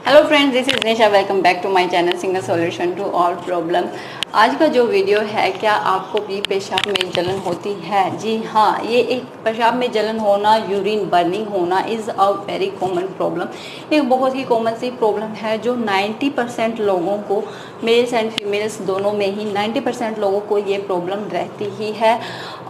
Hello friends, this is Nisha. Welcome back to my channel single solution to all problem. आज का जो video है, क्या आपको भी पेशाब में जलन होती है? जी हाँ, ये एक पेशाब में जलन होना, यूरिन बर्निंग होना is a very common problem. एक बहुत ही कॉमन सी प्रॉब्लम है जो 90% लोगों को, मेल्स एंड फीमेल्स दोनों में ही 90% लोगों को ये प्रॉब्लम रहती ही है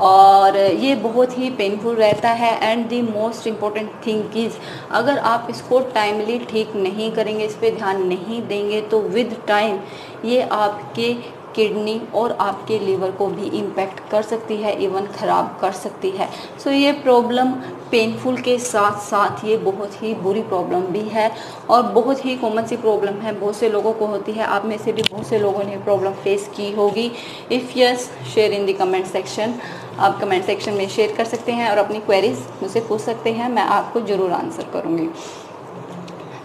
और ये बहुत ही पेनफुल रहता है। And the most important thing is, अगर आप इसको टाइमली ठीक नहीं करेंगे, इस पर ध्यान नहीं देंगे, तो विद टाइम ये आपके किडनी और आपके लीवर को भी इम्पेक्ट कर सकती है, इवन ख़राब कर सकती है। सो ये प्रॉब्लम पेनफुल के साथ साथ ये बहुत ही बुरी प्रॉब्लम भी है और बहुत ही कॉमन सी प्रॉब्लम है, बहुत से लोगों को होती है। आप में से भी बहुत से लोगों ने प्रॉब्लम फेस की होगी। If yes, share in the comment section. आप कमेंट सेक्शन में शेयर कर सकते हैं और अपनी क्वेरीज मुझसे पूछ सकते हैं, मैं आपको ज़रूर आंसर करूँगी।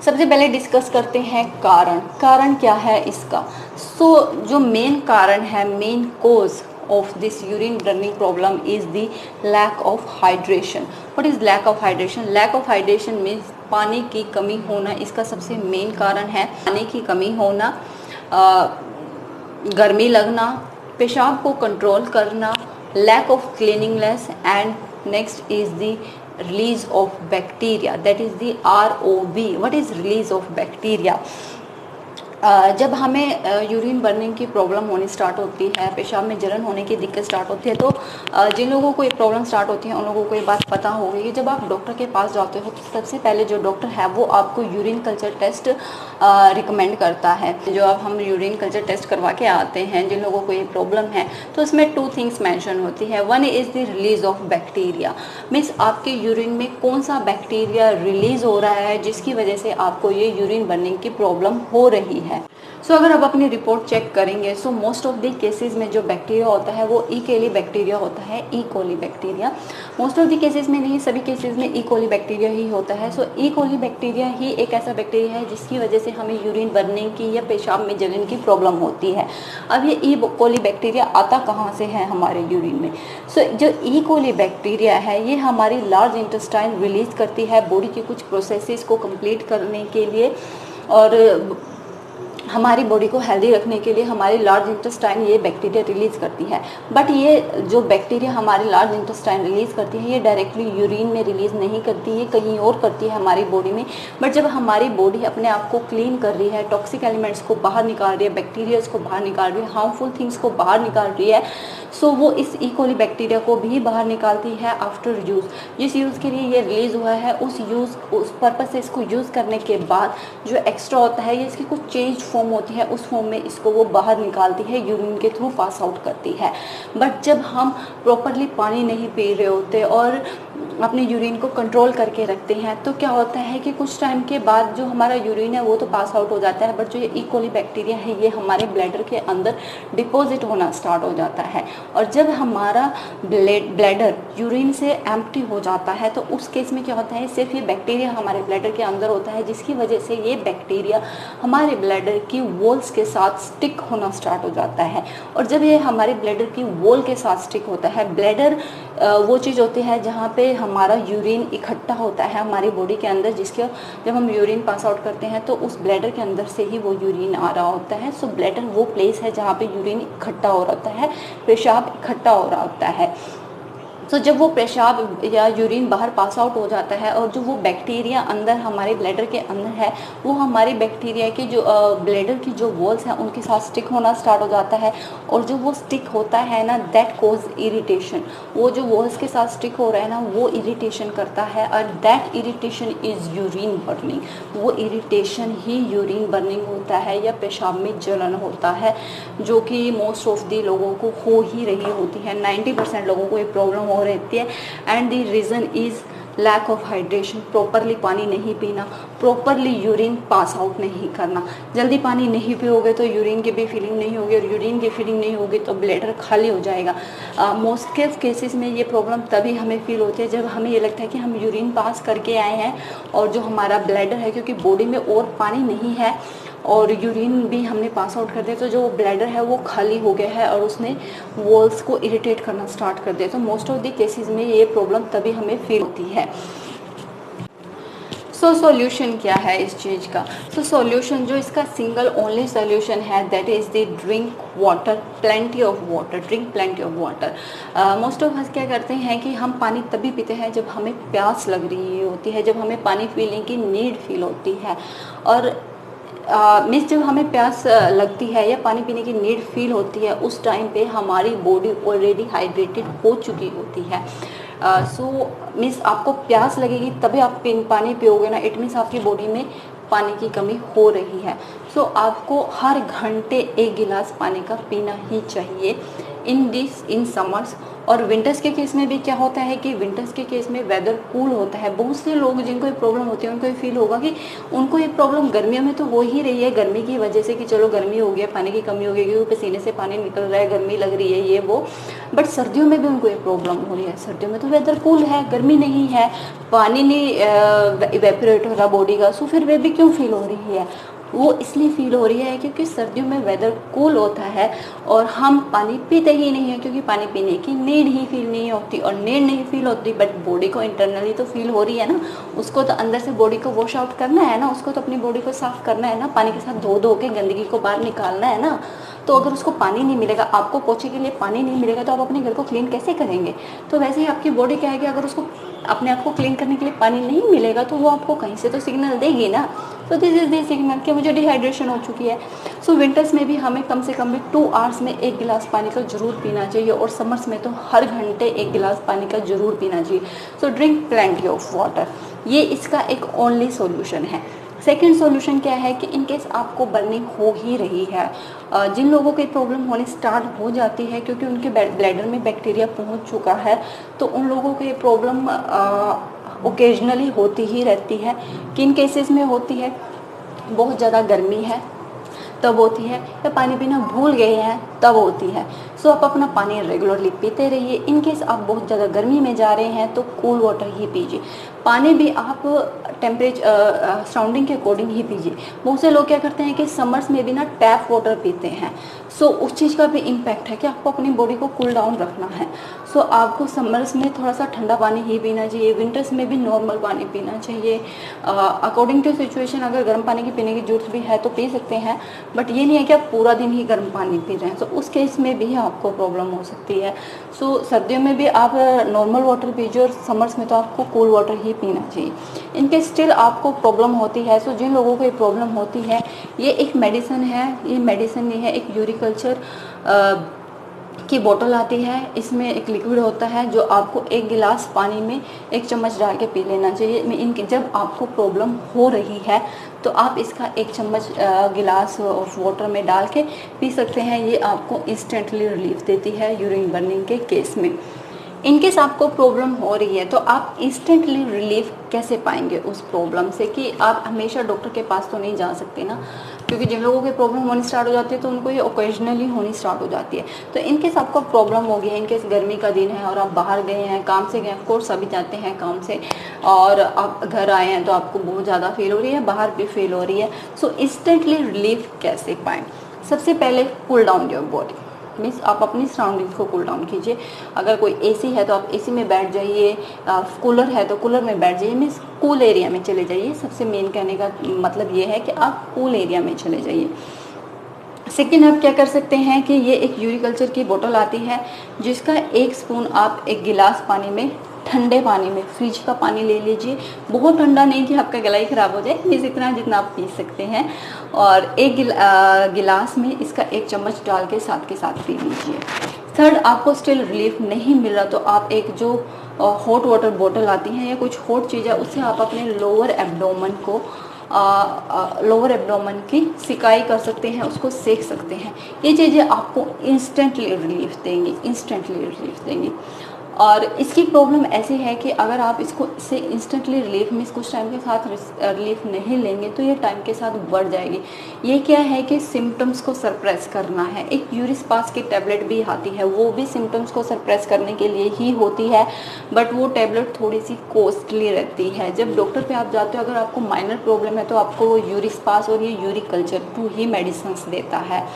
सबसे पहले डिस्कस करते हैं कारण क्या है इसका। जो मेन कारण है, main cause of this urine burning problem is the lack of hydration. What is lack of hydration? Lack of hydration means पानी की कमी होना, इसका सबसे मेन कारण है। पानी की कमी होना, गर्मी लगना, पेशाब को कंट्रोल करना, lack of cleaningness, and next is the release of bacteria, that is the ROB. what is release of bacteria? जब हमें यूरिन बर्निंग की प्रॉब्लम होनी स्टार्ट होती है, पेशाब में जलन होने की दिक्कत स्टार्ट होती है, तो जिन लोगों को ये प्रॉब्लम स्टार्ट होती है उन लोगों को ये बात पता होगी कि जब आप डॉक्टर के पास जाते हो तो सबसे पहले जो डॉक्टर है वो आपको यूरिन कल्चर टेस्ट रिकमेंड करता है। जो अब हम यूरिन कल्चर टेस्ट करवा के आते हैं, जिन लोगों को ये प्रॉब्लम है, तो इसमें 2 थिंग्स मैंशन होती है। One is the release of bacteria, means आपके यूरिन में कौन सा बैक्टीरिया रिलीज हो रहा है जिसकी वजह से आपको ये यूरिन बर्निंग की प्रॉब्लम हो रही है। अगर आप अपनी रिपोर्ट चेक करेंगे, मोस्ट ऑफ द केसेस में जो बैक्टीरिया होता है वो ई कोली बैक्टीरिया होता है। E coli bacteria most of the cases में नहीं, सभी केसेस में ई कोली बैक्टीरिया ही होता है। ई कोली बैक्टीरिया ही एक ऐसा बैक्टीरिया है जिसकी वजह से हमें यूरिन बर्निंग की या पेशाब में जलन की प्रॉब्लम होती है। अब ये ई कोली बैक्टीरिया आता कहाँ से है हमारे यूरिन में? जो ई कोली बैक्टीरिया है ये हमारी लार्ज इंटेस्टाइन रिलीज करती है बॉडी की कुछ प्रोसेसेस को कंप्लीट करने के लिए और हमारी बॉडी को हेल्दी रखने के लिए हमारी लार्ज इंटेस्टाइन ये बैक्टीरिया रिलीज करती है। बट ये जो बैक्टीरिया हमारी लार्ज इंटेस्टाइन रिलीज करती है ये डायरेक्टली यूरिन में रिलीज नहीं करती, ये कहीं और करती है हमारी बॉडी में। बट जब हमारी बॉडी अपने आप को क्लीन कर रही है, टॉक्सिक एलिमेंट्स को बाहर निकाल रही है, बैक्टीरियाज को बाहर निकाल रही है, हार्मफुल थिंग्स को बाहर निकाल रही है, वो इस ई कोली बैक्टीरिया को भी बाहर निकालती है आफ्टर यूज़। जिस यूज़ के लिए ये रिलीज़ हुआ है उस पर्पज़ से इसको यूज़ करने के बाद जो एक्स्ट्रा होता है, ये इसकी कुछ चेंज फॉर्म होती है, उस फॉर्म में इसको वो बाहर निकालती है, यूरिन के थ्रू पास आउट करती है। बट जब हम प्रॉपरली पानी नहीं पी रहे होते और अपने यूरिन को कंट्रोल करके रखते हैं तो क्या होता है कि कुछ टाइम के बाद जो हमारा यूरिन है वो तो पास आउट हो जाता है, बट जो ये ई कोली बैक्टीरिया है ये हमारे ब्लैडर के अंदर डिपॉजिट होना स्टार्ट हो जाता है। और जब हमारा ब्लैडर यूरिन से एम्प्टी हो जाता है तो उस केस में क्या होता है, सिर्फ ये बैक्टीरिया हमारे ब्लैडर के अंदर होता है, जिसकी वजह से ये बैक्टीरिया हमारे ब्लैडर की वॉल्स के साथ स्टिक होना स्टार्ट हो जाता है। और जब ये हमारे ब्लैडर की वॉल के साथ स्टिक होता है, ब्लैडर वो चीज़ होती है जहाँ पे हमारा यूरिन इकट्ठा होता है हमारी बॉडी के अंदर, जिसके जब हम यूरिन पास आउट करते हैं तो उस ब्लैडर के अंदर से ही वो यूरिन आ रहा होता है। ब्लैडर वो प्लेस है जहाँ पे यूरिन इकट्ठा हो रहा होता है, पेशाब इकट्ठा हो रहा होता है। जब वो पेशाब या यूरिन बाहर पास आउट हो जाता है और जो वो बैक्टीरिया अंदर हमारे ब्लैडर के अंदर है वो हमारी बैक्टीरिया की जो ब्लैडर की जो वॉल्स हैं उनके साथ स्टिक होना स्टार्ट हो जाता है। और जो वो स्टिक होता है ना, दैट कोज इरिटेशन। वो जो वॉल्स के साथ स्टिक हो रहा है ना वो इरिटेशन करता है और that irritation is urine burning. वो इरिटेशन ही यूरिन बर्निंग होता है या पेशाब में जलन होता है, जो कि मोस्ट ऑफ दी लोगों को हो ही रही होती है। 90% लोगों को ये प्रॉब्लम हो रहती है। And the reason is lack of hydration. Properly पानी नहीं पीना, प्रॉपरली यूरिन पास आउट नहीं करना। जल्दी पानी नहीं पियोगे तो यूरिन की भी फीलिंग नहीं होगी और यूरिन की फीलिंग नहीं होगी तो ब्लैडर खाली हो जाएगा। मोस्ट केसेस में ये प्रॉब्लम तभी हमें फील होती है जब हमें ये लगता है कि हम यूरिन पास करके आए हैं और जो हमारा ब्लैडर है, क्योंकि बॉडी में और पानी नहीं है और यूरिन भी हमने पास आउट कर दिया, तो जो ब्लैडर है वो खाली हो गया है और उसने वॉल्स को इरिटेट करना स्टार्ट कर दिया। तो मोस्ट ऑफ द केसेस में ये प्रॉब्लम तभी हमें फील होती है। सो सॉल्यूशन क्या है इस चीज़ का? सो सॉल्यूशन जो इसका सिंगल ओनली सॉल्यूशन है that is the drink water, plenty of water, drink plenty of water. Most of us क्या करते हैं कि हम पानी तभी पीते हैं जब हमें प्यास लग रही होती है, जब हमें पानी पीने की नीड फील होती है। और मीन्स जब हमें प्यास लगती है या पानी पीने की नीड फील होती है, उस टाइम पे हमारी बॉडी ऑलरेडी हाइड्रेटेड हो चुकी होती है। सो मीन्स आपको प्यास लगेगी तभी आप पानी पियोगे ना, इट मीन्स आपकी बॉडी में पानी की कमी हो रही है। सो आपको हर घंटे 1 गिलास पानी का पीना ही चाहिए इन समर्स। और विंटर्स के केस में भी क्या होता है कि विंटर्स के केस में वेदर कूल होता है। बहुत से लोग जिनको ये प्रॉब्लम होती है उनको ये फील होगा कि उनको ये प्रॉब्लम गर्मियों में तो हो ही रही है, गर्मी की वजह से कि चलो गर्मी हो गया, पानी की कमी हो गई क्योंकि पसीने से पानी निकल रहा है, गर्मी लग रही है ये वो। बट सर्दियों में भी उनको ये प्रॉब्लम हो रही है। सर्दियों में तो वेदर कूल है, गर्मी नहीं है, पानी नहीं इवेपोरेट हो रहा बॉडी का, सो फिर वे भी क्यों फील हो रही है? वो इसलिए फील हो रही है क्योंकि सर्दियों में वेदर कूल होता है और हम पानी पीते ही नहीं है, क्योंकि पानी पीने की नीड ही फील नहीं होती। और नीड नहीं फील होती बट बॉडी को इंटरनली तो फील हो रही है ना, उसको तो अंदर से बॉडी को वॉश आउट करना है ना, उसको तो अपनी बॉडी को साफ करना है ना, पानी के साथ धो धो के गंदगी को बाहर निकालना है ना। तो अगर उसको पानी नहीं मिलेगा, आपको पोछे के लिए पानी नहीं मिलेगा, तो आप अपने घर को क्लीन कैसे करेंगे? तो वैसे ही आपकी बॉडी क्या है कि अगर उसको अपने आप को क्लीन करने के लिए पानी नहीं मिलेगा तो वो आपको कहीं से तो सिग्नल देगी ना। तो दिस इज़ द सिग्नल कि मुझे डिहाइड्रेशन हो चुकी है। सो विंटर्स में भी हमें कम से कम भी 2 आवर्स में 1 गिलास पानी का जरूर पीना चाहिए, और समर्स में तो हर घंटे 1 गिलास पानी का जरूर पीना चाहिए। सो ड्रिंक प्लेंटी ऑफ वाटर, ये इसका एक ओनली सॉल्यूशन है। सेकेंड सॉल्यूशन क्या है कि इनकेस आपको बर्निंग हो ही रही है, जिन लोगों की प्रॉब्लम होने स्टार्ट हो जाती है क्योंकि उनके ब्लैडर में बैक्टीरिया पहुंच चुका है, तो उन लोगों को ये प्रॉब्लम ओकेजनली होती ही रहती है। किन केसेस में होती है? बहुत ज़्यादा गर्मी है तब होती है, या पानी पीना भूल गए हैं तब होती है। सो आप अपना पानी रेगुलरली पीते रहिए। इन केस आप बहुत ज़्यादा गर्मी में जा रहे हैं तो कूल वाटर ही पीजिए। पानी भी आप टेम्परेचर सराउंडिंग के अकॉर्डिंग ही पीजिए। बहुत से लोग क्या करते हैं कि समर्स में भी ना टैप वाटर पीते हैं। सो उस चीज़ का भी इम्पैक्ट है कि आपको अपनी बॉडी को कूल डाउन रखना है। सो आपको समर्स में थोड़ा सा ठंडा पानी ही पीना चाहिए, विंटर्स में भी नॉर्मल पानी पीना चाहिए। अकॉर्डिंग टू सिचुएशन अगर गर्म पानी की पीने की जरूरत भी है तो पी सकते हैं, बट ये नहीं है कि आप पूरा दिन ही गर्म पानी पी रहे हैं। सो उस केस में भी आपको प्रॉब्लम हो सकती है। सो सर्दियों में भी आप नॉर्मल वाटर पीजिए और समर्स में तो आपको कूल वाटर ही पीना चाहिए। इनके स्टिल आपको प्रॉब्लम होती है, सो जिन लोगों को ये प्रॉब्लम होती है, ये एक मेडिसिन है, ये मेडिसिन नहीं है, एक यूरिकल्चर की बोतल आती है। इसमें एक लिक्विड होता है जो आपको 1 गिलास पानी में 1 चम्मच डाल के पी लेना चाहिए। इनकी जब आपको प्रॉब्लम हो रही है तो आप इसका 1 चम्मच गिलास ऑफ वाटर में डाल के पी सकते हैं। ये आपको इंस्टेंटली रिलीफ देती है यूरिन बर्निंग के केस में। इनकेस आपको प्रॉब्लम हो रही है तो आप इंस्टेंटली रिलीफ कैसे पाएंगे उस प्रॉब्लम से, कि आप हमेशा डॉक्टर के पास तो नहीं जा सकते ना, क्योंकि जिन लोगों की प्रॉब्लम होनी स्टार्ट हो जाती है तो उनको ये ओकेजनली होनी स्टार्ट हो जाती है। तो इनकेस आपको प्रॉब्लम हो गई है, इनकेस गर्मी का दिन है और आप बाहर गए हैं, काम से गए, ऑफकोर्स सभी जाते हैं काम से, और आप घर आए हैं तो आपको बहुत ज़्यादा फील हो रही है, बाहर भी फील हो रही है। सो इंस्टेंटली रिलीफ कैसे पाएँ? सबसे पहले cool down your body, means आप अपनी सराउंडिंग्स को कूल डाउन कीजिए। अगर कोई एसी है तो आप एसी में बैठ जाइए, कूलर है तो कूलर में बैठ जाइए, मीन्स कूल एरिया में चले जाइए। सबसे मेन कहने का मतलब ये है कि आप कूल एरिया में चले जाइए। सेकेंड आप क्या कर सकते हैं कि ये एक यूरिकल्चर की बोतल आती है जिसका 1 स्पून आप 1 गिलास पानी में, ठंडे पानी में, फ्रिज का पानी ले लीजिए। बहुत ठंडा नहीं कि आपका गला ही ख़राब हो जाए, मीन्स इतना जितना आप पी सकते हैं। और 1 गिलास में इसका 1 चम्मच डाल के साथ पी लीजिए। थर्ड, आपको स्टिल रिलीफ नहीं मिल रहा तो आप एक जो हॉट वाटर बोतल आती है या कुछ हॉट चीज़ है उससे आप अपने लोअर एब्डोमेन की सिकाई कर सकते हैं, उसको सेक सकते हैं। ये चीज़ें आपको इंस्टेंटली रिलीफ देंगी। और इसकी प्रॉब्लम ऐसी है कि अगर आप इससे इंस्टेंटली रिलीफ में कुछ टाइम के साथ रिलीफ नहीं लेंगे तो ये टाइम के साथ बढ़ जाएगी। ये क्या है कि सिम्टम्स को सप्रेस करना है। एक यूरिस्पास की टैबलेट भी आती है, वो भी सिम्टम्स को सप्रेस करने के लिए ही होती है, बट वो टैबलेट थोड़ी सी कॉस्टली रहती है। जब डॉक्टर पे आप जाते हो, अगर आपको माइनर प्रॉब्लम है तो आपको यूरिस्पास और ये यूरिकल्चर 2 ही मेडिसिन देता है।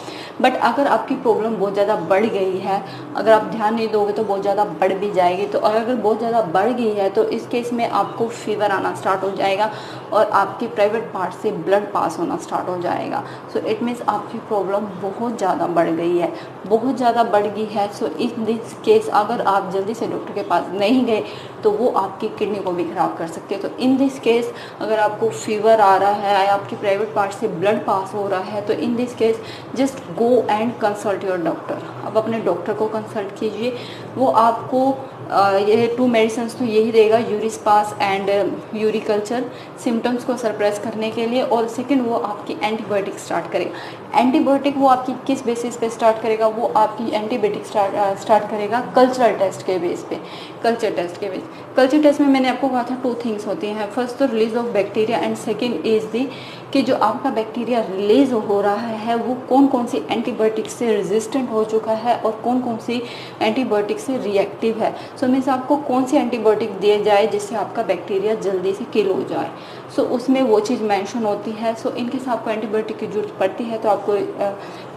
बट अगर आपकी प्रॉब्लम बहुत ज़्यादा बढ़ गई है, अगर आप ध्यान नहीं दोगे तो बहुत ज़्यादा बढ़ भी जाएगी। तो अगर बहुत ज़्यादा बढ़ गई है तो इस केस में आपको फीवर आना स्टार्ट हो जाएगा और आपकी प्राइवेट पार्ट से ब्लड पास होना स्टार्ट हो जाएगा। सो इट मीन्स आपकी प्रॉब्लम बहुत ज़्यादा बढ़ गई है, बहुत ज़्यादा बढ़ गई है। सो इन दिस केस अगर आप जल्दी से डॉक्टर के पास नहीं गए तो वो आपकी किडनी को भी ख़राब कर सकते हैं। तो इन दिस केस अगर आपको फीवर आ रहा है, आपकी प्राइवेट पार्ट से ब्लड पास हो रहा है, तो in this case just go and consult your doctor. आप अपने डॉक्टर को कंसल्ट कीजिए, वो आपको ये 2 मेडिसिन तो यही देगा, यूरिस्पास एंड यूरिकल्चर, सिम्टम्स को सप्रेस करने के लिए। और सेकंड वो आपकी एंटीबायोटिक स्टार्ट करेगा। एंटीबायोटिक वो आपकी किस बेसिस पे स्टार्ट करेगा, वो आपकी एंटीबायोटिक स्टार्ट करेगा कल्चरल टेस्ट के बेस पे, कल्चर टेस्ट के बेस। कल्चर टेस्ट में मैंने आपको कहा था 2 थिंग्स होती हैं, फर्स्ट तो release of bacteria and second is the कि जो आपका बैक्टीरिया रिलीज हो रहा है वो कौन कौन सी एंटीबायोटिक से रेजिस्टेंट हो चुका है और कौन कौन सी एंटीबायोटिक से रिएक्टिव है। सो मीन्स आपको कौन सी एंटीबायोटिक दिए जाए जिससे आपका बैक्टीरिया जल्दी से किल हो जाए। सो उसमें वो चीज़ मेंशन होती है। सो इनकेस आपको एंटीबायोटिक की ज़रूरत पड़ती है तो आपको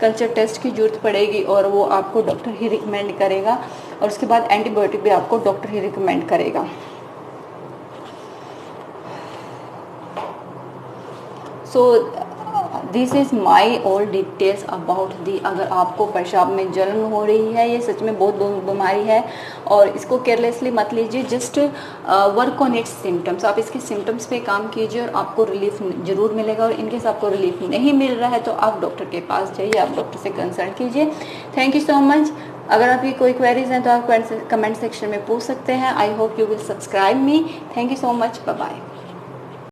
कल्चर टेस्ट की ज़रूरत पड़ेगी और वो आपको डॉक्टर ही रिकमेंड करेगा, और उसके बाद एंटीबायोटिक भी आपको डॉक्टर ही रिकमेंड करेगा। So this is my all details about the. अगर आपको पेशाब में जलन हो रही है, ये सच में बहुत बीमारी है और इसको केयरलेसली मत लीजिए, just work on it's symptoms. आप इसके सिम्टम्स पे काम कीजिए और आपको रिलीफ ज़रूर मिलेगा। और इनकेस आपको रिलीफ नहीं मिल रहा है तो आप डॉक्टर के पास जाइए, आप डॉक्टर से कंसल्ट कीजिए। Thank you so much. अगर आपकी कोई क्वेरीज हैं तो आप कमेंट सेक्शन में पूछ सकते हैं। I hope you will subscribe me. Thank you so much. Bye bye.